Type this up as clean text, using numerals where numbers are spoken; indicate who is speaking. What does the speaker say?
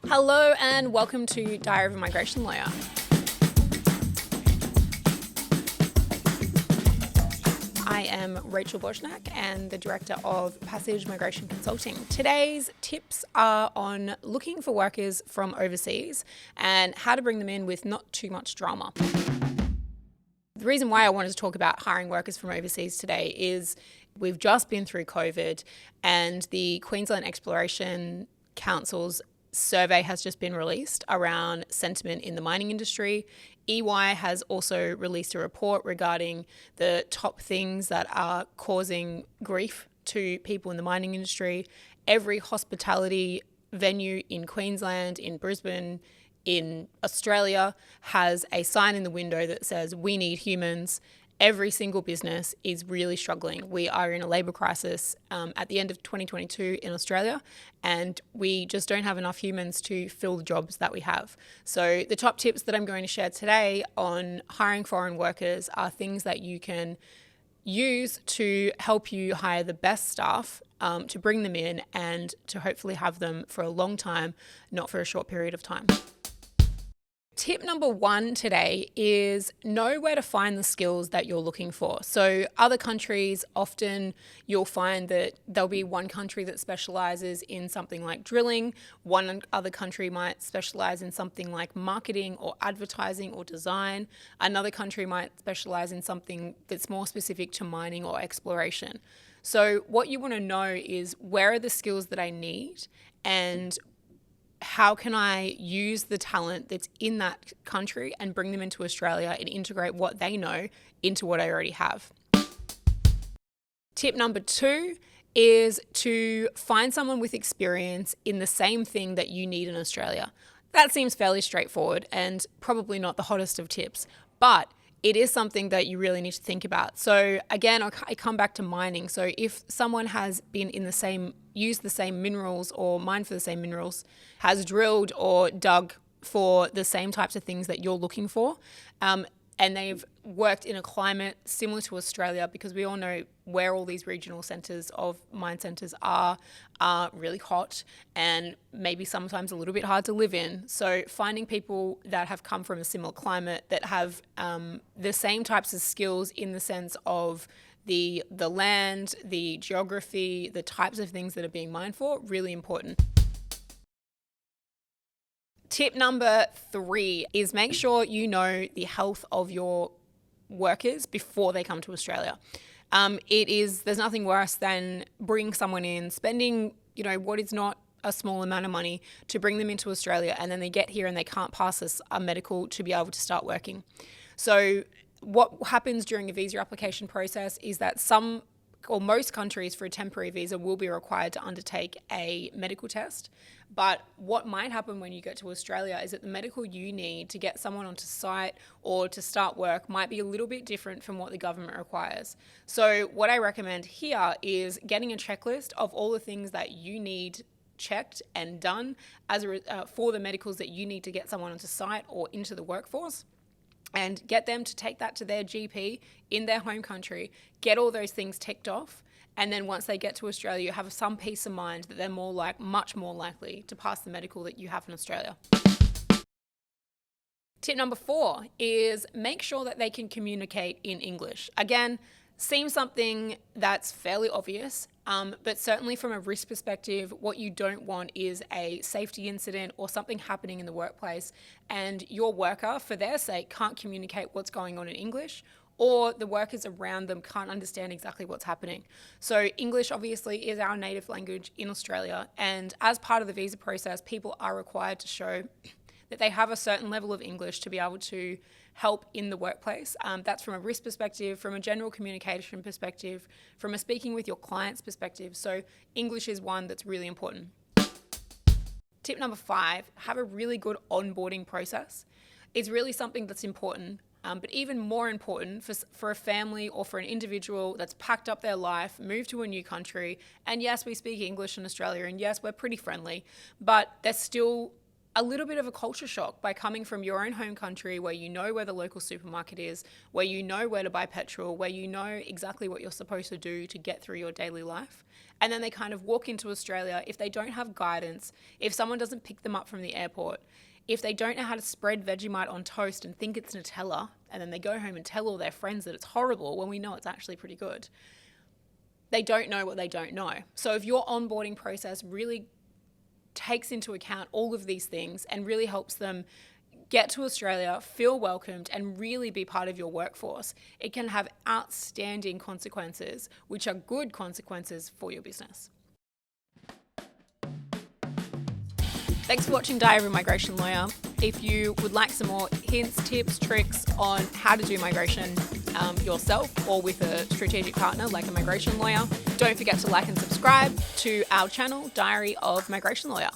Speaker 1: Hello and welcome to Diary of a Migration Lawyer. I am Rachael and the Director of Passage Migration Consulting. Today's tips are on looking for workers from overseas and how to bring them in with not too much drama. The reason why I wanted to talk about hiring workers from overseas today is we've just been through COVID and the Queensland Exploration Council's survey has just been released around sentiment in the mining industry. EY has also released a report regarding the top things that are causing grief to people in the mining industry. Every hospitality venue in Queensland, in Brisbane, in Australia has a sign in the window that says, "We need humans." Every single business is really struggling. We are in a labour crisis at the end of 2022 in Australia, and we just don't have enough humans to fill the jobs that we have. So the top tips that I'm going to share today on hiring foreign workers are things that you can use to help you hire the best staff, to bring them in and to hopefully have them for a long time, not for a short period of time. Tip number one today is know where to find the skills that you're looking for. So other countries, often you'll find that there'll be one country that specializes in something like drilling. One other country might specialize in something like marketing or advertising or design. Another country might specialize in something that's more specific to mining or exploration. So what you want to know is, where are the skills that I need, and how can I use the talent that's in that country and bring them into Australia and integrate what they know into what I already have. Tip number two is to find someone with experience in the same thing that you need in Australia. That seems fairly straightforward and probably not the hottest of tips, but it is something that you really need to think about. So again, I come back to mining. So if someone has been used the same minerals or mined for the same minerals, has drilled or dug for the same types of things that you're looking for, and they've worked in a climate similar to Australia, because we all know where all these regional centres of mine centres are really hot and maybe sometimes a little bit hard to live in. So finding people that have come from a similar climate, that have the same types of skills in the sense of the land, the geography, the types of things that are being mined for, really important. Tip number three is make sure you know the health of your workers before they come to Australia. There's nothing worse than bringing someone in, spending, what is not a small amount of money to bring them into Australia, and then they get here and they can't pass us a medical to be able to start working. So what happens during a visa application process is that most countries for a temporary visa will be required to undertake a medical test. But what might happen when you get to Australia is that the medical you need to get someone onto site or to start work might be a little bit different from what the government requires. So what I recommend here is getting a checklist of all the things that you need checked and done for the medicals that you need to get someone onto site or into the workforce, and get them to take that to their GP in their home country, get all those things ticked off, and then once they get to Australia, you have some peace of mind that they're much more likely to pass the medical that you have in Australia. Tip number four is make sure that they can communicate in English. Again, seems something that's fairly obvious, but certainly from a risk perspective, what you don't want is a safety incident or something happening in the workplace and your worker, for their sake, can't communicate what's going on in English, or the workers around them can't understand exactly what's happening. So English obviously is our native language in Australia, and as part of the visa process, people are required to show that they have a certain level of English to be able to help in the workplace. That's from a risk perspective, from a general communication perspective, from a speaking with your clients perspective. So English is one that's really important. Tip number five, have a really good onboarding process. It's really something that's important, but even more important for a family or for an individual that's packed up their life, moved to a new country, and yes, we speak English in Australia, and yes, we're pretty friendly, but they're still a little bit of a culture shock by coming from your own home country where you know where the local supermarket is, where you know where to buy petrol, where you know exactly what you're supposed to do to get through your daily life. And then they kind of walk into Australia. If they don't have guidance, if someone doesn't pick them up from the airport, if they don't know how to spread Vegemite on toast and think it's Nutella, and then they go home and tell all their friends that it's horrible when we know it's actually pretty good, they don't know what they don't know. So if your onboarding process really takes into account all of these things and really helps them get to Australia, feel welcomed, and really be part of your workforce, it can have outstanding consequences, which are good consequences for your business. Thanks for watching Diary of a Migration Lawyer. If you would like some more hints, tips, tricks on how to do migration yourself or with a strategic partner like a migration lawyer, don't forget to like and subscribe to our channel, Diary of Migration Lawyer.